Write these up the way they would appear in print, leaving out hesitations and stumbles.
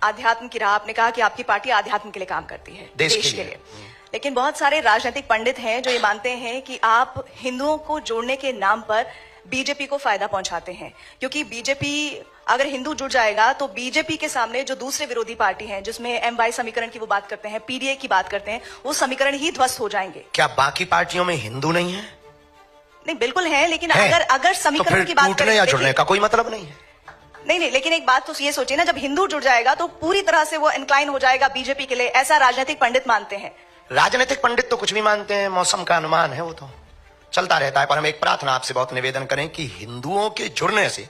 आध्यात्म की राह, आपने कहा कि आपकी पार्टी आध्यात्म के लिए काम करती है, देश के लिए। लेकिन बहुत सारे राजनीतिक पंडित हैं जो ये मानते हैं कि आप हिंदुओं को जोड़ने के नाम पर बीजेपी को फायदा पहुंचाते हैं, क्योंकि बीजेपी अगर हिंदू जुड़ जाएगा तो बीजेपी के सामने जो दूसरे विरोधी पार्टी हैं, जिसमें MY समीकरण की वो बात करते हैं, PDA की बात करते हैं, वो समीकरण ही ध्वस्त हो जाएंगे। क्या बाकी पार्टियों में हिंदू नहीं है? नहीं, बिल्कुल है, लेकिन अगर समीकरण की बात करें, या जुड़ने का कोई मतलब नहीं है। नहीं, लेकिन एक बात तो ये सोचिए ना, जब हिंदू जुड़ जाएगा तो पूरी तरह से वो इंक्लाइन हो जाएगा बीजेपी के लिए, ऐसा राजनीतिक पंडित मानते हैं। राजनीतिक पंडित तो कुछ भी मानते हैं, मौसम का अनुमान है, वो तो चलता रहता है। पर हम एक प्रार्थना आपसे बहुत निवेदन करें कि हिंदुओं के जुड़ने से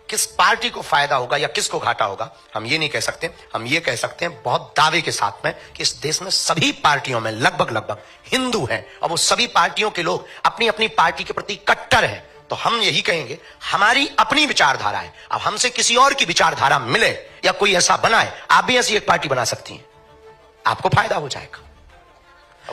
किस पार्टी को फायदा होगा या किसको घाटा होगा, हम ये नहीं कह सकते। हम ये कह सकते हैं बहुत दावे के साथ में कि इस देश में सभी पार्टियों में लगभग हिंदू हैं, और वो सभी पार्टियों के लोग अपनी अपनी पार्टी के प्रति कट्टर हैं। तो हम यही कहेंगे, हमारी अपनी विचारधारा है। अब हमसे किसी और की विचारधारा मिले या कोई ऐसा बनाए, आप भी ऐसी एक पार्टी बना सकती हैं, आपको फायदा हो जाएगा।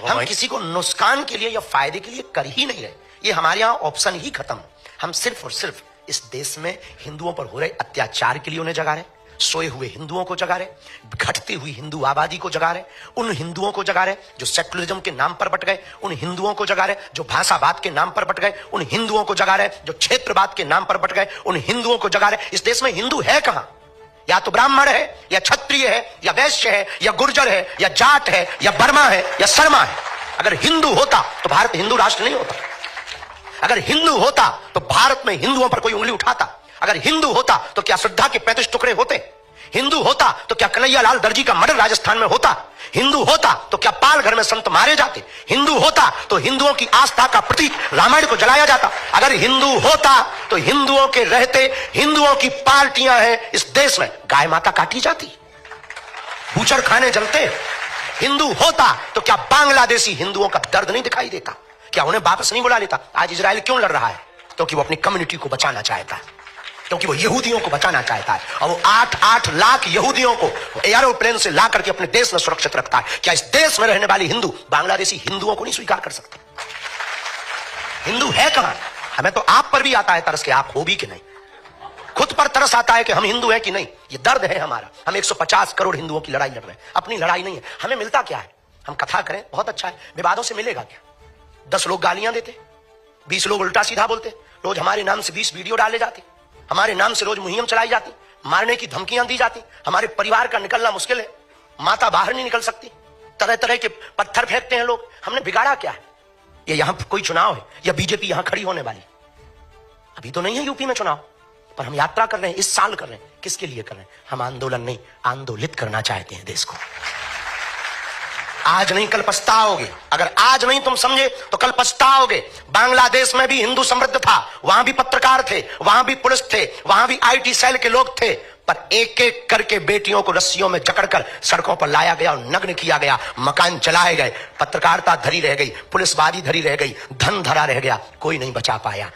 हम किसी को नुकसान के लिए या फायदे के लिए कर ही नहीं रहे, ये हमारे यहां ऑप्शन ही खत्म। हम सिर्फ और सिर्फ इस देश में हिंदुओं पर हो रहे अत्याचार के लिए उन्हें जगा रहे, सोए हुए हिंदुओं को जगा रहे, घटती हुई हिंदू आबादी को जगा रहे, उन हिंदुओं को जगा रहे जो सेकुलरिज्म के नाम पर बट गए, उन हिंदुओं को जगा रहे जो भाषावाद के नाम पर बट गए, उन हिंदुओं को जगा रहे जो क्षेत्रवाद के नाम पर बट गए, उन हिंदुओं को जगा रहे। इस देश में हिंदू है कहां? या तो ब्राह्मण है, या क्षत्रिय है, या वैश्य है, या गुर्जर है, या जाट है, या बर्मा है, या शर्मा है। अगर हिंदू होता तो भारत हिंदू राष्ट्र नहीं होता। अगर हिंदू होता तो भारत में हिंदुओं पर कोई उंगली उठाता। अगर हिंदू होता तो क्या श्रद्धा के 35 टुकड़े होते? हिंदू होता तो क्या कन्हैया लाल दर्जी का मर्डर राजस्थान में होता? हिंदू होता तो क्या पाल घर में संत मारे जाते? हिंदू होता तो हिंदुओं की आस्था का प्रतीक रामायण को जलाया जाता? अगर हिंदू होता तो हिंदुओं के रहते हिंदुओं की पार्टियां हैं इस देश में गाय माता काटी जाती, बूचड़ खाने जलते। हिंदू होता तो क्या बांग्लादेशी हिंदुओं का दर्द नहीं दिखाई देता? क्या उन्हें वापस नहीं बुला लेता? आज इजराइल क्यों लड़ रहा है? क्योंकि वो अपनी कम्युनिटी को बचाना चाहता है, क्योंकि वो यहूदियों को बचाना चाहता है, और वो 8-8 लाख यहूदियों को एरोप्लेन से ला करके अपने देश में सुरक्षित रखता है। क्या इस देश में रहने वाली हिंदू बांग्लादेशी हिंदुओं को नहीं स्वीकार कर सकते? हिंदू है कहां? हमें तो आप पर भी आता है तरस के आप हो भी कि नहीं, खुद पर तरस आता है कि हम हिंदू हैं कि नहीं। ये दर्द है हमारा। हम 150 करोड़ हिंदुओं की लड़ाई लड़ रहे हैं, अपनी लड़ाई नहीं है। हमें मिलता क्या है? हम कथा करें, बहुत अच्छा है, विवादों से मिलेगा क्या? 10 लोग गालियां देते, 20 लोग उल्टा सीधा बोलते, रोज हमारे नाम से 20 वीडियो डाले जाते, हमारे नाम से रोज मुहिम चलाई जाती, मारने की धमकियां दी जाती, हमारे परिवार का निकलना मुश्किल है, माता बाहर नहीं निकल सकती, तरह तरह के पत्थर फेंकते हैं लोग। हमने बिगाड़ा क्या है? ये यहां कोई चुनाव है या बीजेपी यहां खड़ी होने वाली? अभी तो नहीं है यूपी में चुनाव, पर हम यात्रा कर रहे हैं, इस साल कर रहे हैं। किसके लिए कर रहे हैं? हम आंदोलन नहीं, आंदोलित करना चाहते हैं देश को। आज नहीं कल पछताओगे। अगर आज नहीं तुम समझे तो कल पछताओगे। बांग्लादेश में भी हिंदू समृद्ध था, वहां भी पत्रकार थे, वहां भी पुलिस थे, वहां भी IT सेल के लोग थे, पर एक एक करके बेटियों को रस्सियों में जकड़कर सड़कों पर लाया गया और नग्न किया गया, मकान जलाए गए, पत्रकारिता धरी रह गई, पुलिसवादी धरी रह गई, धन धरा रह गया, कोई नहीं बचा पाया।